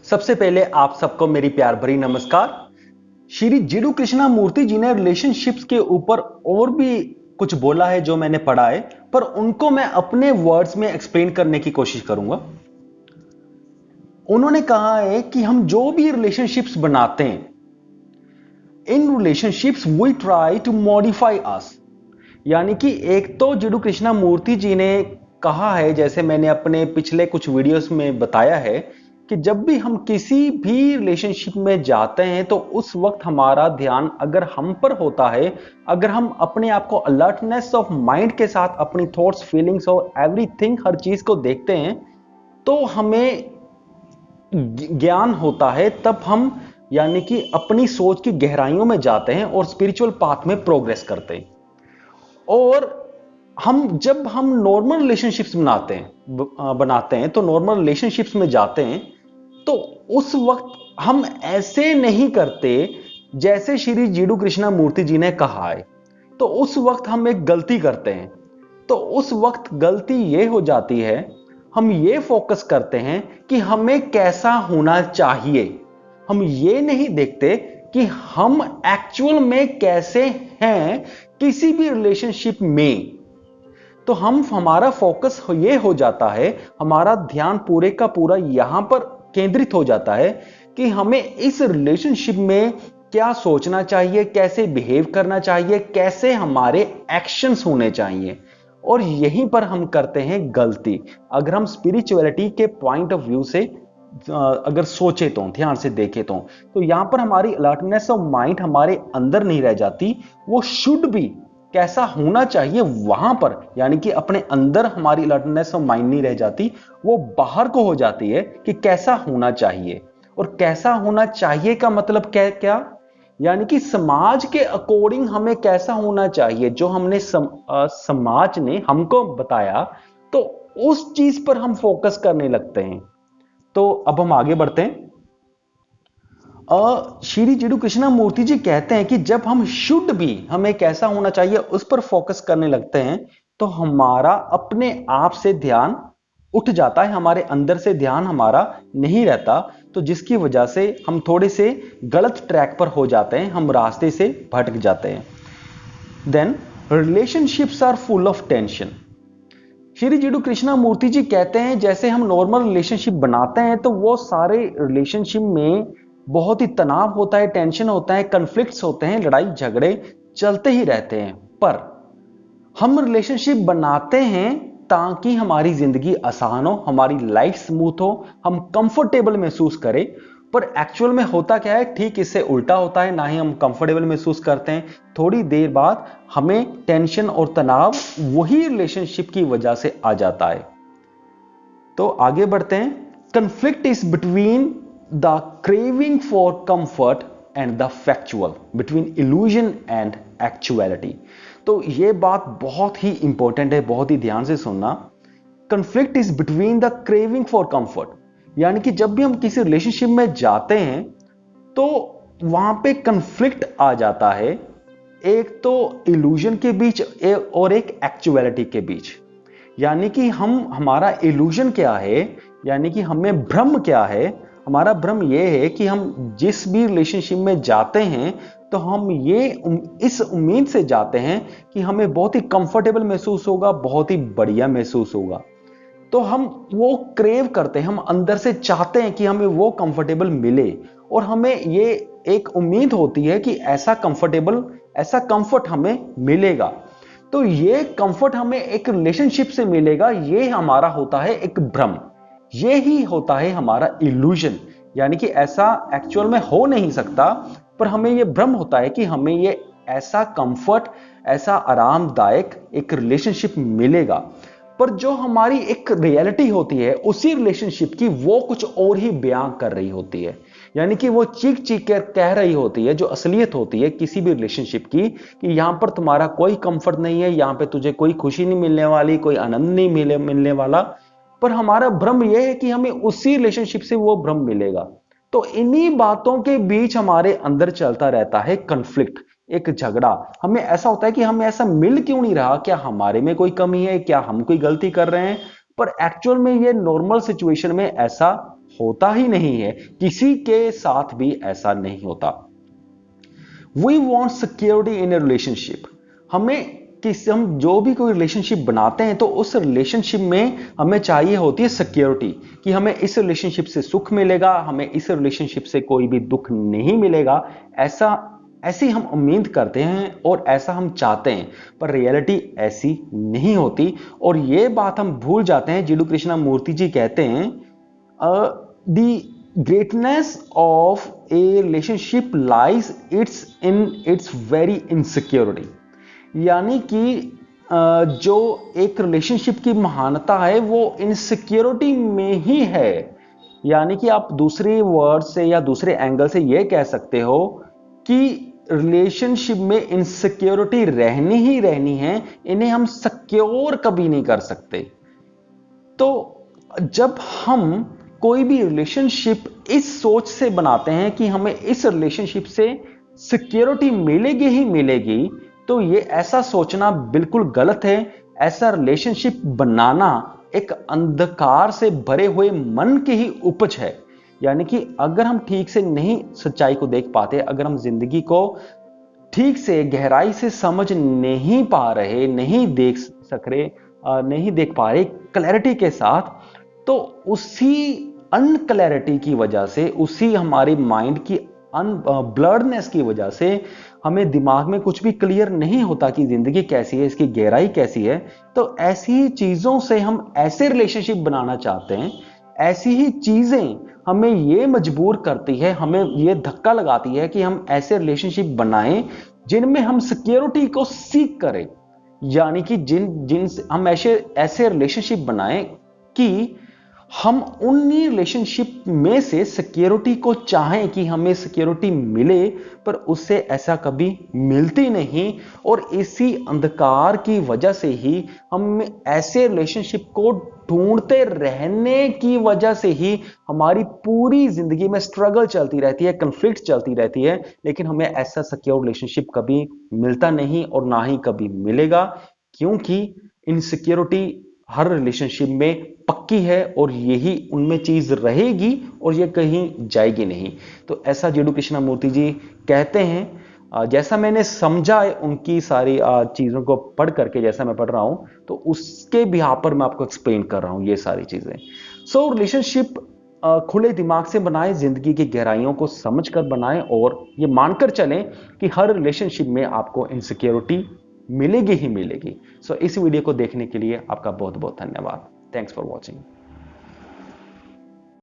सबसे पहले आप सबको मेरी प्यार भरी नमस्कार। श्री जीडू कृष्णा मूर्ति जी ने रिलेशनशिप्स के ऊपर और भी कुछ बोला है जो मैंने पढ़ा है, पर उनको मैं अपने वर्ड्स में एक्सप्लेन करने की कोशिश करूंगा। उन्होंने कहा है कि हम जो भी रिलेशनशिप्स बनाते हैं, in relationships we try to modify us. यानी कि एक तो जीडू कृष्णा मूर्ति जी ने कहा है, जैसे मैंने अपने पिछले कुछ वीडियोस में बताया है, कि जब भी हम किसी भी रिलेशनशिप में जाते हैं तो उस वक्त हमारा ध्यान अगर हम पर होता है, अगर हम अपने आप को अलर्टनेस ऑफ माइंड के साथ अपनी थॉट्स, फीलिंग्स और एवरीथिंग, हर चीज को देखते हैं, तो हमें ज्ञान होता है। तब हम यानी कि अपनी सोच की गहराइयों में जाते हैं और स्पिरिचुअल पाथ में प्रोग्रेस करते हैं। और जब हम नॉर्मल रिलेशनशिप्स बनाते हैं तो नॉर्मल रिलेशनशिप्स में जाते हैं, तो उस वक्त हम ऐसे नहीं करते जैसे श्री जीडू कृष्णा मूर्ति जी ने कहा है। तो उस वक्त हम एक गलती करते हैं। तो उस वक्त गलती यह हो जाती है, हम ये फोकस करते हैं कि हमें कैसा होना चाहिए। हम ये नहीं देखते कि हम एक्चुअल में कैसे हैं किसी भी रिलेशनशिप में। तो हमारा फोकस ये हो जाता है, हमारा ध्यान पूरे का पूरा यहां पर केंद्रित हो जाता है कि हमें इस रिलेशनशिप में क्या सोचना चाहिए, कैसे बिहेव करना चाहिए, कैसे हमारे एक्शंस होने चाहिए। और यहीं पर हम करते हैं गलती। अगर हम स्पिरिचुअलिटी के पॉइंट ऑफ व्यू से अगर सोचे तो, ध्यान से देखे तो यहां पर हमारी अलर्टनेस ऑफ माइंड हमारे अंदर नहीं रह जाती, वो शुड बी कैसा होना चाहिए वहां पर, यानी कि अपने अंदर हमारी अलर्टनेस ऑफ माइंड नहीं रह जाती, वो बाहर को हो जाती है कि कैसा होना चाहिए। और कैसा होना चाहिए का मतलब क्या, यानी कि समाज के अकॉर्डिंग हमें कैसा होना चाहिए, जो हमने समाज ने हमको बताया, तो उस चीज पर हम फोकस करने लगते हैं। तो अब हम आगे बढ़ते हैं। श्री जीडू कृष्णा मूर्ति जी कहते हैं कि जब हम शुड भी, हमें कैसा होना चाहिए उस पर फोकस करने लगते हैं, तो हमारा अपने आप से ध्यान उठ जाता है, हमारे अंदर से ध्यान हमारा नहीं रहता। तो जिसकी वजह से हम थोड़े से गलत ट्रैक पर हो जाते हैं, हम रास्ते से भटक जाते हैं। Then relationships are full of tension. Shri Jiddu Krishnamurti ji कहते हैं जैसे हम नॉर्मल रिलेशनशिप बनाते हैं तो वो सारे रिलेशनशिप में बहुत ही तनाव होता है, टेंशन होता है, कन्फ्लिक्ट्स होते हैं, लड़ाई झगड़े चलते ही रहते हैं। पर हम रिलेशनशिप बनाते हैं ताकि हमारी जिंदगी आसान हो, हमारी लाइफ स्मूथ हो, हम कंफर्टेबल महसूस करें। पर एक्चुअल में होता क्या है, ठीक इससे उल्टा होता है। ना ही हम कंफर्टेबल महसूस करते हैं, थोड़ी देर बाद हमें टेंशन और तनाव वही रिलेशनशिप की वजह से आ जाता है। तो आगे बढ़ते हैं। Conflict is between the craving for comfort and the factual, between illusion and actuality. तो यह बात बहुत ही इंपॉर्टेंट है, बहुत ही ध्यान से सुनना। Conflict is between the craving for comfort, यानी कि जब भी हम किसी रिलेशनशिप में जाते हैं तो वहां पे कंफ्लिक्ट आ जाता है, एक तो इल्यूजन के बीच और एक एक्चुअलिटी के बीच। यानी कि हमारा इल्यूजन क्या है, यानी कि हमें भ्रम क्या है। हमारा भ्रम यह है कि हम जिस भी रिलेशनशिप में जाते हैं तो हम इस उम्मीद से जाते हैं कि हमें बहुत ही कंफर्टेबल महसूस होगा, बहुत ही बढ़िया महसूस होगा। तो हम वो क्रेव करते हैं, हम अंदर से चाहते हैं कि हमें वो कंफर्टेबल मिले, और हमें ये एक उम्मीद होती है कि ऐसा कंफर्ट हमें मिलेगा। तो ये कंफर्ट हमें एक रिलेशनशिप से मिलेगा, ये हमारा होता है एक भ्रम, ये ही होता है हमारा इल्यूजन। यानी कि ऐसा एक्चुअल में हो नहीं सकता, पर हमें ये भ्रम होता है कि हमें ये ऐसा कंफर्ट, ऐसा आरामदायक एक रिलेशनशिप मिलेगा। पर जो हमारी एक रियलिटी होती है उसी रिलेशनशिप की, वो कुछ और ही बयां कर रही होती है। यानी कि वो चीख चीख कर कह रही होती है, जो असलियत होती है किसी भी रिलेशनशिप की, कि यहां पर तुम्हारा कोई कंफर्ट नहीं है, यहां पे तुझे कोई खुशी नहीं मिलने वाली, कोई आनंद नहीं मिलने वाला। पर हमारा भ्रम यह है कि हमें उसी रिलेशनशिप से वो भ्रम मिलेगा। तो इन्हीं बातों के बीच हमारे अंदर चलता रहता है कन्फ्लिक्ट, एक झगड़ा। हमें ऐसा होता है कि हमें ऐसा मिल क्यों नहीं रहा, क्या हमारे में कोई कमी है, क्या हम कोई गलती कर रहे हैं। पर एक्चुअल में ये नॉर्मल सिचुएशन में ऐसा होता ही नहीं है, किसी के साथ भी ऐसा नहीं होता। We want security in a relationship. हम जो भी कोई रिलेशनशिप बनाते हैं तो उस रिलेशनशिप में हमें चाहिए होती है सिक्योरिटी, कि हमें इस रिलेशनशिप से सुख मिलेगा, हमें इस रिलेशनशिप से कोई भी दुख नहीं मिलेगा। ऐसी हम उम्मीद करते हैं और ऐसा हम चाहते हैं, पर रियलिटी ऐसी नहीं होती। और ये बात हम भूल जाते हैं। जीडू कृष्णमूर्ति जी कहते हैं the greatness of A relationship lies in its very insecurity. यानी कि जो एक रिलेशनशिप की महानता है वो इनसिक्योरिटी में ही है। यानी कि आप दूसरे वर्ड से या दूसरे एंगल से ये कह सकते हो कि रिलेशनशिप में इनसिक्योरिटी रहनी ही रहनी है, इन्हें हम सिक्योर कभी नहीं कर सकते। तो जब हम कोई भी रिलेशनशिप इस सोच से बनाते हैं कि हमें इस रिलेशनशिप से सिक्योरिटी मिलेगी ही मिलेगी, तो ये ऐसा सोचना बिल्कुल गलत है। ऐसा रिलेशनशिप बनाना एक अंधकार से भरे हुए मन की ही उपज है। यानी कि अगर हम ठीक से नहीं सच्चाई को देख पाते, अगर हम जिंदगी को ठीक से गहराई से समझ नहीं पा रहे, नहीं देख पा रहे क्लैरिटी के साथ, तो उसी अनक्लैरिटी की वजह से, उसी हमारी माइंड की ब्लर्डनेस की वजह से हमें दिमाग में कुछ भी क्लियर नहीं होता कि जिंदगी कैसी है, इसकी गहराई कैसी है। तो ऐसी चीजों से हम ऐसे रिलेशनशिप बनाना चाहते हैं, ऐसी ही चीजें हमें ये मजबूर करती है, हमें ये धक्का लगाती है कि हम ऐसे रिलेशनशिप बनाएं जिनमें हम सिक्योरिटी को सीख करें। यानी कि जिन हम ऐसे रिलेशनशिप बनाएं कि हम उन्हीं रिलेशनशिप में से सिक्योरिटी को चाहें कि हमें सिक्योरिटी मिले, पर उससे ऐसा कभी मिलती नहीं। और इसी अंधकार की वजह से ही हम ऐसे रिलेशनशिप को ढूंढते रहने की वजह से ही हमारी पूरी जिंदगी में स्ट्रगल चलती रहती है, कंफ्लिक्ट चलती रहती है, लेकिन हमें ऐसा सिक्योर रिलेशनशिप कभी मिलता नहीं और ना ही कभी मिलेगा। क्योंकि इनसिक्योरिटी हर रिलेशनशिप में पक्की है और यही उनमें चीज रहेगी और ये कहीं जाएगी नहीं। तो ऐसा जीडू कृष्णमूर्ति जी कहते हैं। जैसा मैंने समझा उनकी सारी चीजों को पढ़ करके, जैसा मैं पढ़ रहा हूं, तो उसके बिहाफ पर मैं आपको एक्सप्लेन कर रहा हूं ये सारी चीजें। सो रिलेशनशिप खुले दिमाग से बनाएं, जिंदगी की गहराइयों को समझकर बनाएं और ये मानकर चलें कि हर रिलेशनशिप में आपको इनसिक्योरिटी मिलेगी ही मिलेगी। सो इस वीडियो को देखने के लिए आपका बहुत बहुत धन्यवाद। Thanks for watching.